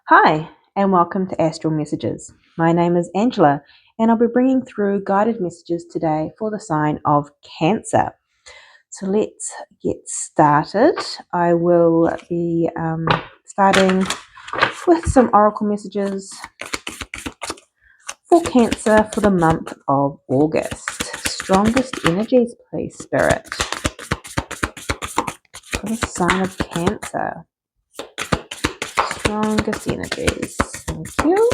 Hi, and welcome to Astral Messages. My name is Angela, and I'll be bringing through guided messages today for the sign of Cancer. So let's get started. I will be starting with some oracle messages for Cancer for the month of August. Strongest energies, please, Spirit, for the sign of Cancer. Strongest energies. Thank you.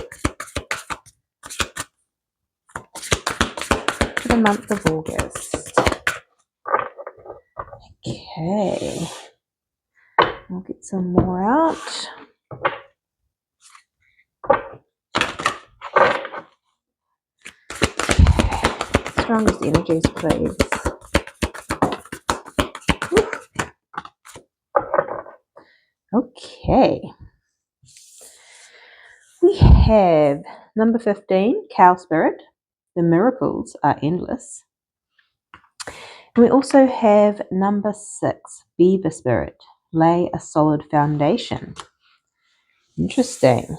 For the month of August. Okay. We'll get some more out. Okay. Strongest energies, please. Okay. We have number 15, Cow Spirit. The miracles are endless. And we also have number 6, Beaver Spirit. Lay a solid foundation. Interesting.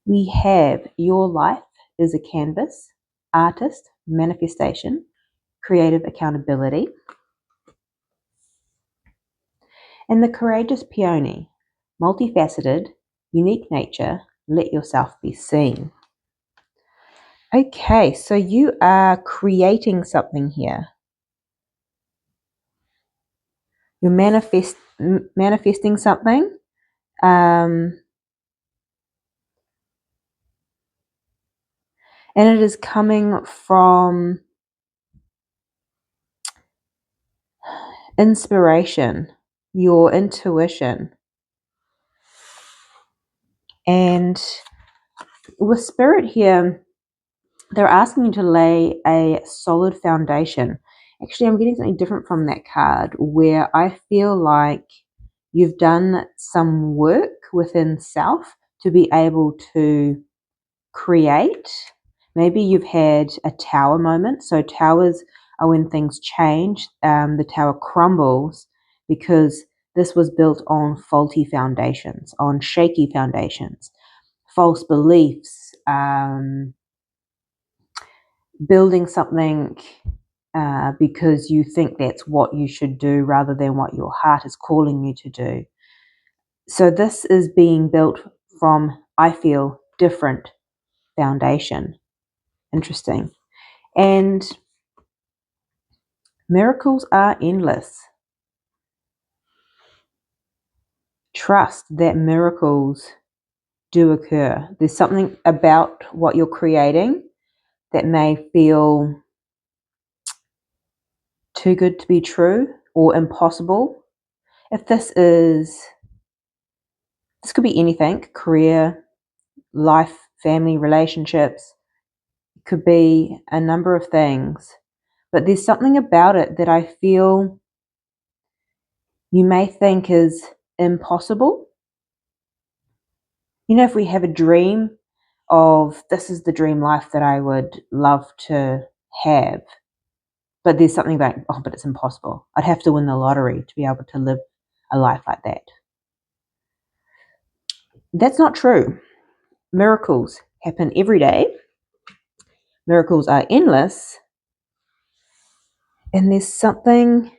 We have Your Life is a Canvas. Artist, manifestation, creative accountability. And the Courageous Peony, multifaceted, unique nature, let yourself be seen. Okay, so you are creating something here. You're manifesting something. And it is coming from inspiration, your intuition. And with Spirit here, they're asking you to lay a solid foundation. Actually, I'm getting something different from that card where I feel like you've done some work within self to be able to create. Maybe you've had a tower moment. So towers are when things change. The tower crumbles because this was built on faulty foundations, on shaky foundations, false beliefs, building something because you think that's what you should do rather than what your heart is calling you to do. So this is being built from, I feel, different foundation. Interesting. And miracles are endless. Trust that miracles do occur. There's something about what you're creating that may feel too good to be true or impossible. If this could be anything, career, life, family, relationships. It could be a number of things. But there's something about it that I feel you may think is impossible. You know, if we have a dream of this is the dream life that I would love to have, but there's something about, oh, but it's impossible. I'd have to win the lottery to be able to live a life like that. That's not true. Miracles happen every day. Miracles are endless. And there's something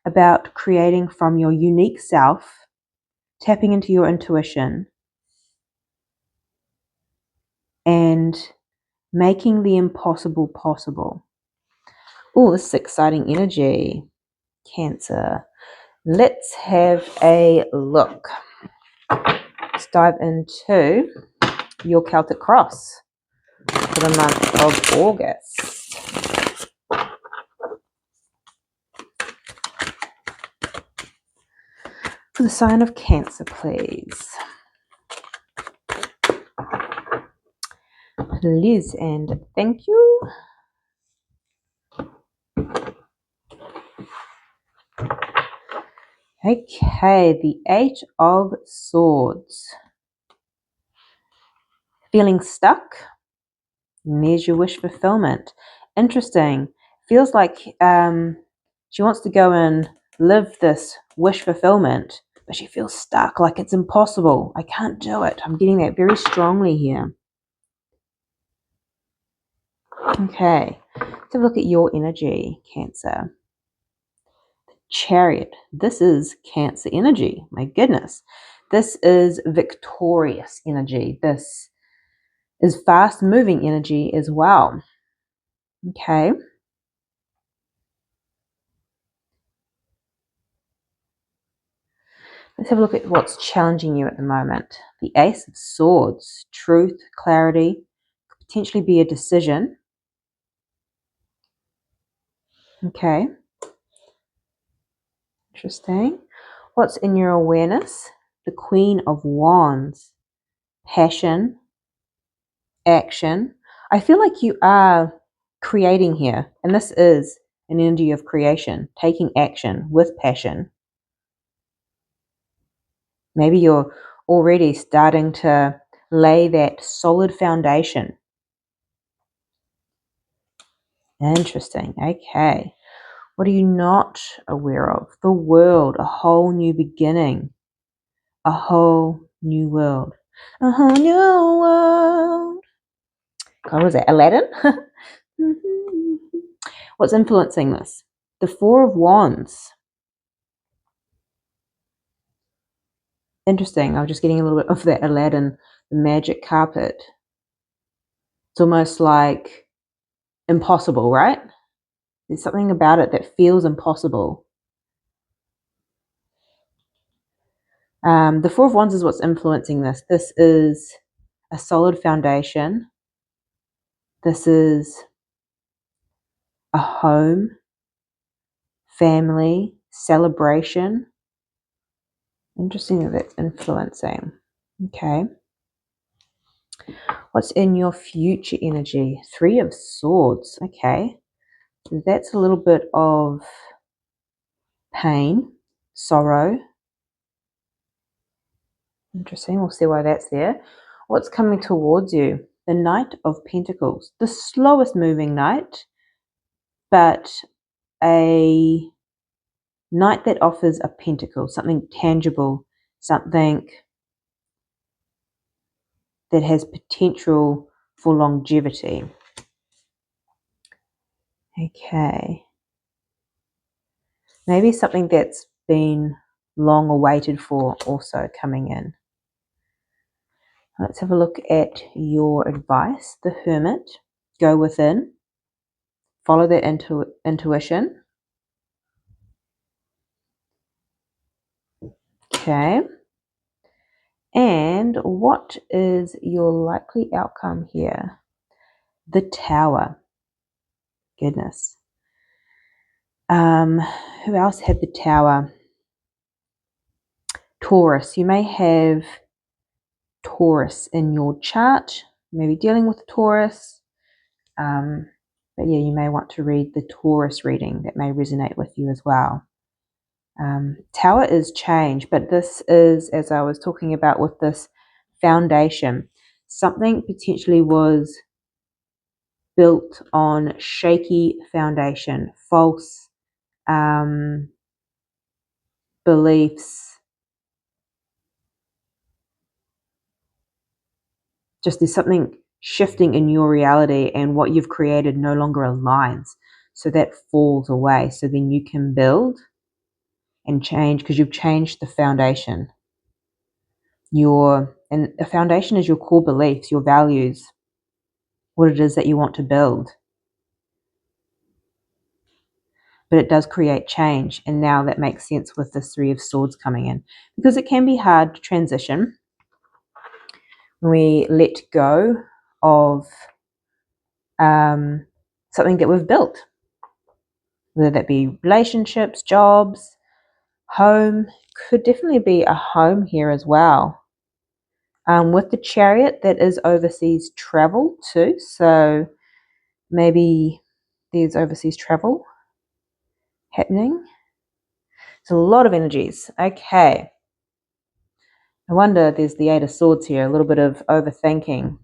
about creating from your unique self, tapping into your intuition, and making the impossible possible. Oh, this is exciting energy, Cancer. Let's have a look. Let's dive into your Celtic Cross for the month of August. For the sign of Cancer, please. Liz, and thank you. Okay, the 8 of Swords. Feeling stuck? And there's your wish fulfillment. Interesting. Feels like she wants to go and live this wish fulfillment, but you feel stuck, like it's impossible. I can't do it. I'm getting that very strongly here. Okay, let's have a look at your energy, Cancer. Chariot. This is Cancer energy. My goodness. This is victorious energy. This is fast moving energy as well. Okay. Let's have a look at what's challenging you at the moment. The Ace of Swords. Truth, clarity, could potentially be a decision. Okay. Interesting. What's in your awareness? The Queen of Wands. Passion, action. I feel like you are creating here, and this is an energy of creation, taking action with passion. Maybe you're already starting to lay that solid foundation. Interesting. Okay. What are you not aware of? The world, a whole new beginning, a whole new world, a whole new world. What was that? Aladdin? What's influencing this? The Four of Wands. Interesting. I was just getting a little bit of that Aladdin, the magic carpet. It's almost like impossible, right? There's something about it that feels impossible. The Four of Wands is what's influencing this. This is a solid foundation. This is a home, family, celebration. Interesting that that's influencing. Okay. What's in your future energy? Three of Swords. Okay. So that's a little bit of pain, sorrow. Interesting. We'll see why that's there. What's coming towards you? The Knight of Pentacles. The slowest moving knight, but a knight that offers a pentacle, something tangible, something that has potential for longevity. Okay. Maybe something that's been long awaited for also coming in. Let's have a look at your advice. The Hermit. Go within. Follow that intuition. Okay. And what is your likely outcome here? The Tower. Goodness. Who else had the Tower? Taurus. You may have Taurus in your chart, maybe dealing with Taurus. But yeah, you may want to read the Taurus reading. That may resonate with you as well. Tower is change, but this is, as I was talking about with this foundation, something potentially was built on shaky foundation, false beliefs. Just there's something shifting in your reality, and what you've created no longer aligns. So that falls away. So then you can build and change because you've changed the foundation. And a foundation is your core beliefs, your values, what it is that you want to build. But it does create change, and now that makes sense with this Three of Swords coming in, because it can be hard to transition when we let go of something that we've built, whether that be relationships, jobs, home. Could definitely be a home here as well. With the Chariot, that is overseas travel too, so maybe there's overseas travel happening. It's a lot of energies. Okay. No wonder there's the Eight of Swords here, a little bit of overthinking.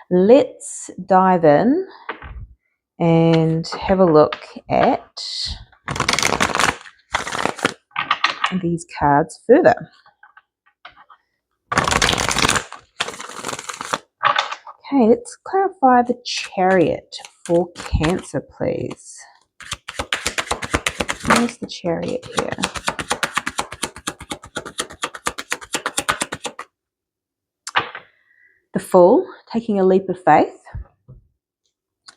Let's dive in and have a look at these cards further. Okay, let's clarify the Chariot for Cancer, please. Where's the Chariot here? The Fool, taking a leap of faith.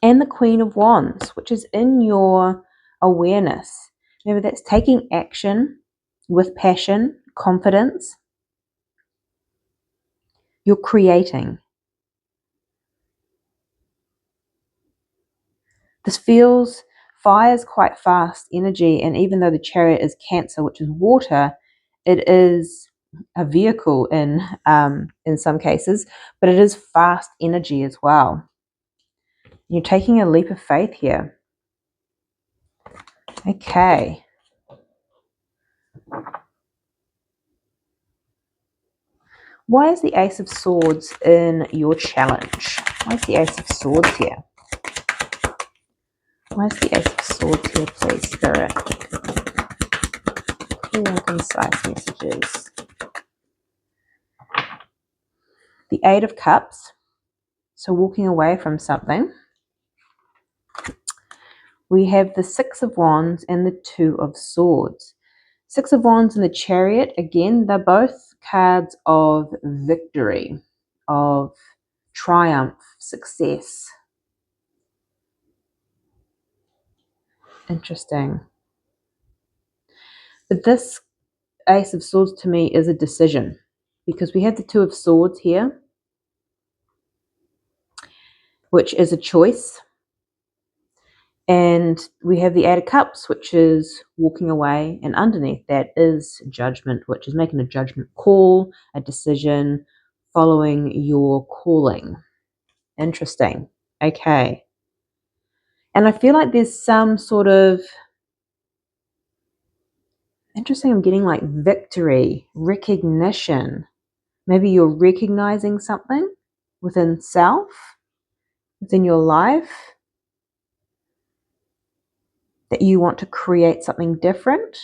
And the Queen of Wands, which is in your awareness. Remember, that's taking action with passion, confidence. You're creating. This feels fire's quite fast energy, and even though the Chariot is Cancer, which is water, it is a vehicle in some cases, but it is fast energy as well. You're taking a leap of faith here. Okay. Why is the Ace of Swords in your challenge? Why is the Ace of Swords here? Why is the Ace of Swords here, please, Spirit? Clear and concise messages. The Eight of Cups, so walking away from something. We have the Six of Wands and the Two of Swords. Six of Wands and the Chariot, again, they're both cards of victory, of triumph, success. Interesting. But this Ace of Swords to me is a decision, because we have the Two of Swords here, which is a choice. And we have the Eight of Cups, which is walking away, and underneath that is judgment, which is making a judgment call, a decision, following your calling. Interesting. Okay. And I feel like there's some sort of interesting, I'm getting like victory, recognition. Maybe you're recognizing something within self, within your life, that you want to create something different.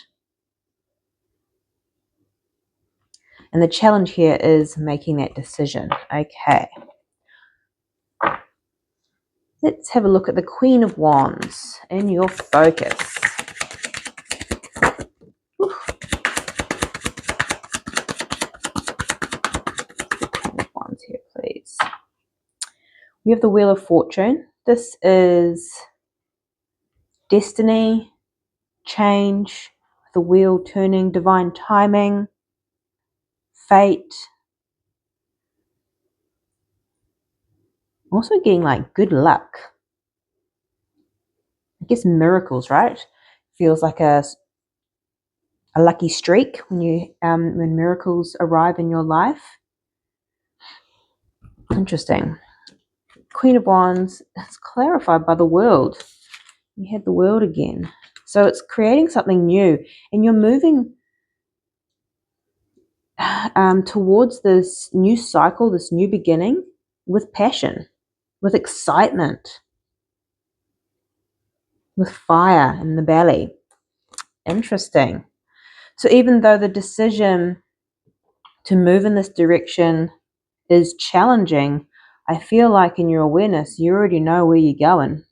And the challenge here is making that decision. Okay. Let's have a look at the Queen of Wands in your focus. Queen of Wands here, please. We have the Wheel of Fortune. This is destiny, change, the wheel turning, divine timing, fate. Also getting like good luck. I guess miracles, right? Feels like a lucky streak when miracles arrive in your life. Interesting. Queen of Wands is clarified by the World. We had the World again. So it's creating something new, and you're moving towards this new cycle, this new beginning, with passion, with excitement, with fire in the belly. Interesting. So even though the decision to move in this direction is challenging, I feel like in your awareness, you already know where you're going.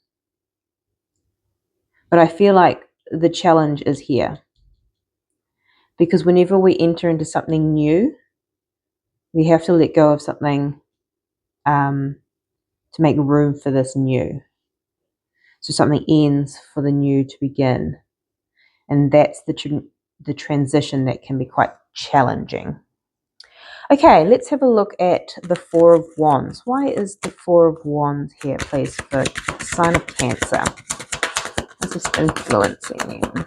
But I feel like the challenge is here. Because whenever we enter into something new, we have to let go of something to make room for this new. So something ends for the new to begin. And that's the transition that can be quite challenging. Okay, let's have a look at the Four of Wands. Why is the Four of Wands here, please, for sign of Cancer? What's this influencing them?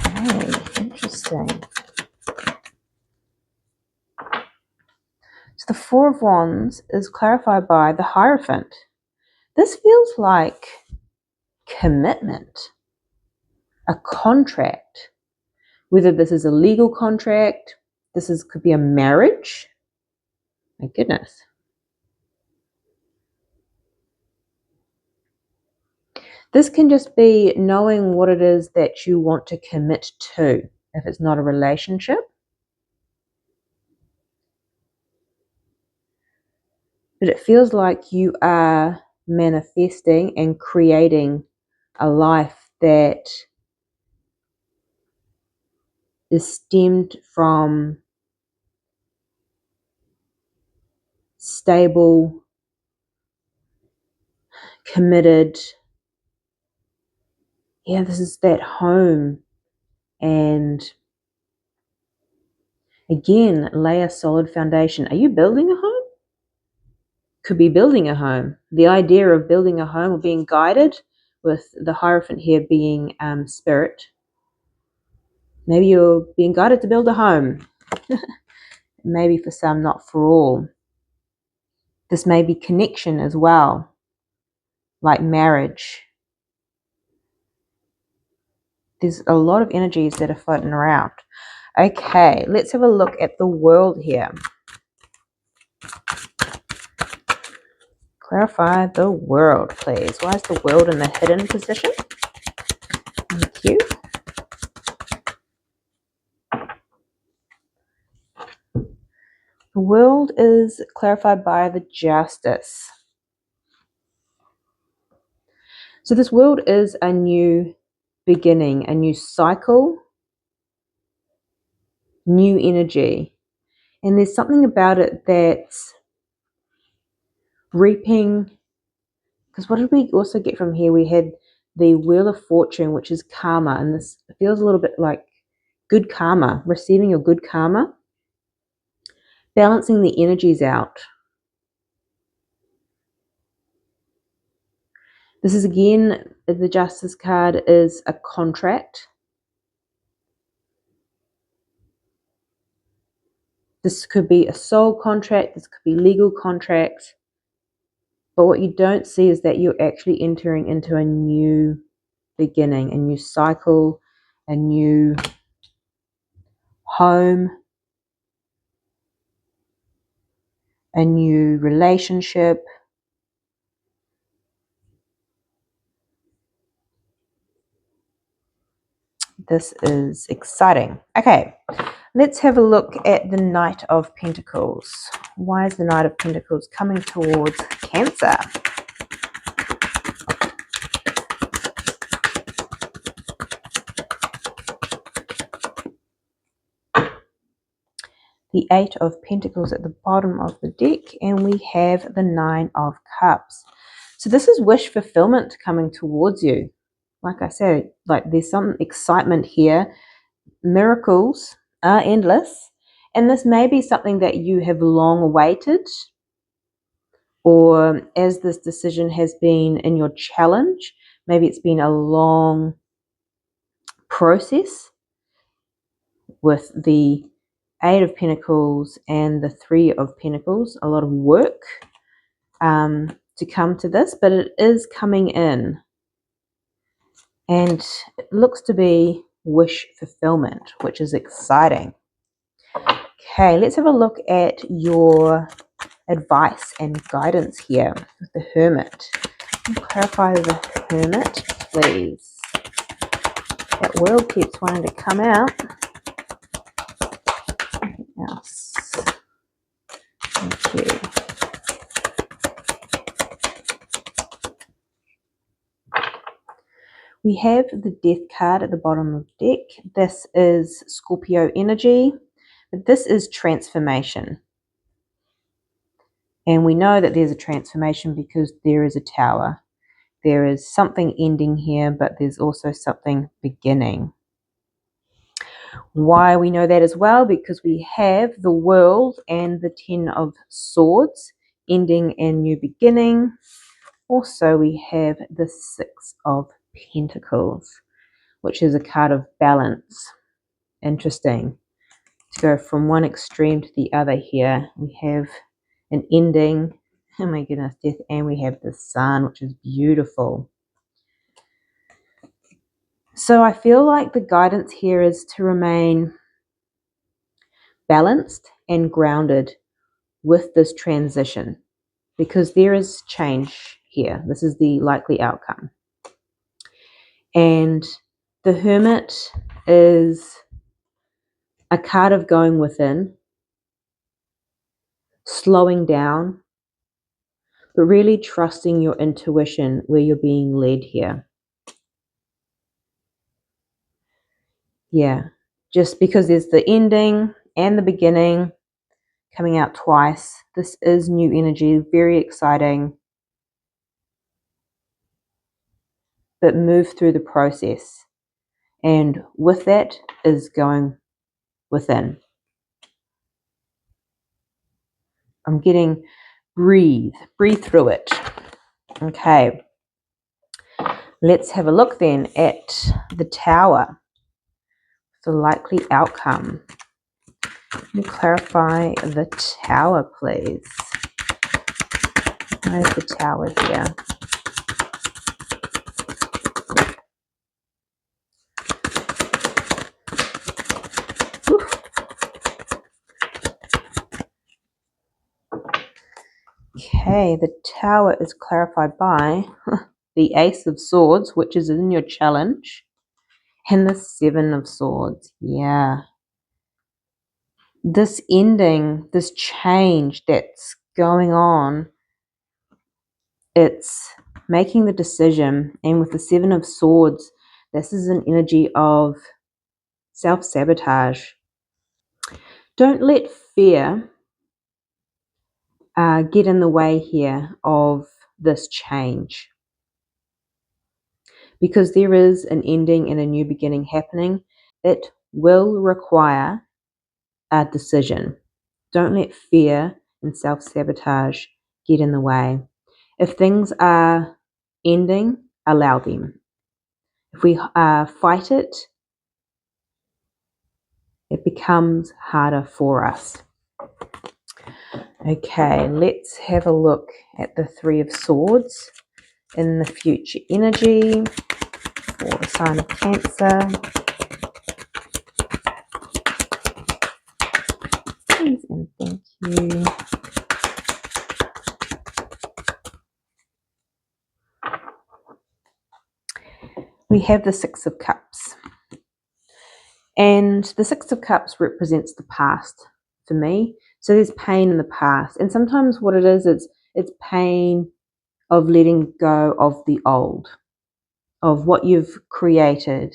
Okay, interesting. So the Four of Wands is clarified by the Hierophant. This feels like commitment, a contract. Whether this is a legal contract, could be a marriage. My goodness. This can just be knowing what it is that you want to commit to. If it's not a relationship, but it feels like you are manifesting and creating a life that is stemmed from stable, committed. Yeah, this is that home. And again, lay a solid foundation. Are you building a home? Could be building a home. The idea of building a home or being guided, with the Hierophant here being spirit. Maybe you're being guided to build a home. Maybe for some, not for all. This may be connection as well, like marriage. There's a lot of energies that are floating around. Okay, let's have a look at the world here. Clarify the world, please. Why is the world in the hidden position? Thank you. The world is clarified by the Justice. So this world is a new beginning, a new cycle, new energy. And there's something about it that's reaping, because what did we also get from here? We had the Wheel of Fortune, which is karma, and this feels a little bit like good karma, receiving your good karma, balancing the energies out. This is, again, the Justice card is a contract. This could be a soul contract, this could be legal contracts. But what you don't see is that you're actually entering into a new beginning, a new cycle, a new home, a new relationship. This is exciting. Okay, let's have a look at the Knight of Pentacles. Why is the Knight of Pentacles coming towards Cancer? The Eight of Pentacles at the bottom of the deck, and we have the Nine of Cups. So this is wish fulfillment coming towards you. Like I said, like there's some excitement here. Miracles are endless, and this may be something that you have long awaited, or as this decision has been in your challenge, maybe it's been a long process with the Eight of Pentacles and the Three of Pentacles, a lot of work to come to this, but it is coming in, and it looks to be wish fulfillment, which is exciting. Okay, let's have a look at your advice and guidance here with the Hermit. Clarify the Hermit, please. That world keeps wanting to come out. Yes. Thank you. We have the Death card at the bottom of the deck. This is Scorpio energy, but this is transformation. And we know that there's a transformation because there is a tower. There is something ending here, but there's also something beginning. Why we know that as well? Because we have the World and the Ten of Swords, ending and new beginning. Also, we have the Six of Pentacles, which is a card of balance. Interesting. To go from one extreme to the other here. We have an ending, oh my goodness, death, and we have the Sun, which is beautiful. So I feel like the guidance here is to remain balanced and grounded with this transition, because there is change here. This is the likely outcome. And the Hermit is a card of going within, slowing down, but really trusting your intuition where you're being led here. Yeah, just because there's the ending and the beginning coming out twice. This is new energy, very exciting. But move through the process. And with that is going within. I'm getting breathe through it. Okay. Let's have a look then at the Tower. The likely outcome. Can you clarify the Tower, please? Where's the Tower here? Okay, the Tower is clarified by the Ace of Swords, which is in your challenge, and the Seven of Swords. Yeah. This ending, this change that's going on, it's making the decision. And with the Seven of Swords, this is an energy of self-sabotage. Don't let fear get in the way here of this change, because there is an ending and a new beginning happening. It will require a decision. Don't let fear and self-sabotage get in the way. If things are ending, allow them. If we fight it, it becomes harder for us. Okay, let's have a look at the Three of Swords in the future energy for the sign of Cancer. Please and thank you. We have the Six of Cups. And the Six of Cups represents the past for me. So there's pain in the past. And sometimes what it is, it's pain of letting go of the old, of what you've created,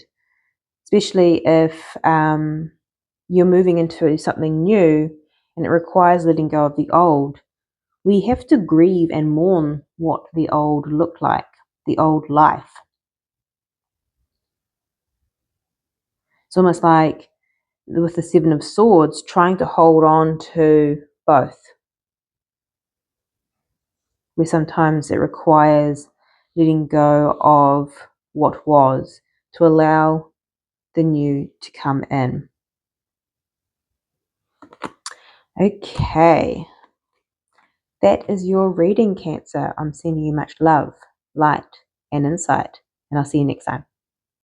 especially if you're moving into something new and it requires letting go of the old. We have to grieve and mourn what the old looked like, the old life. It's almost like with the Seven of Swords, trying to hold on to both, where sometimes it requires letting go of what was to allow the new to come in. Okay, that is your reading, Cancer. I'm sending you much love, light, and insight, and I'll see you next time.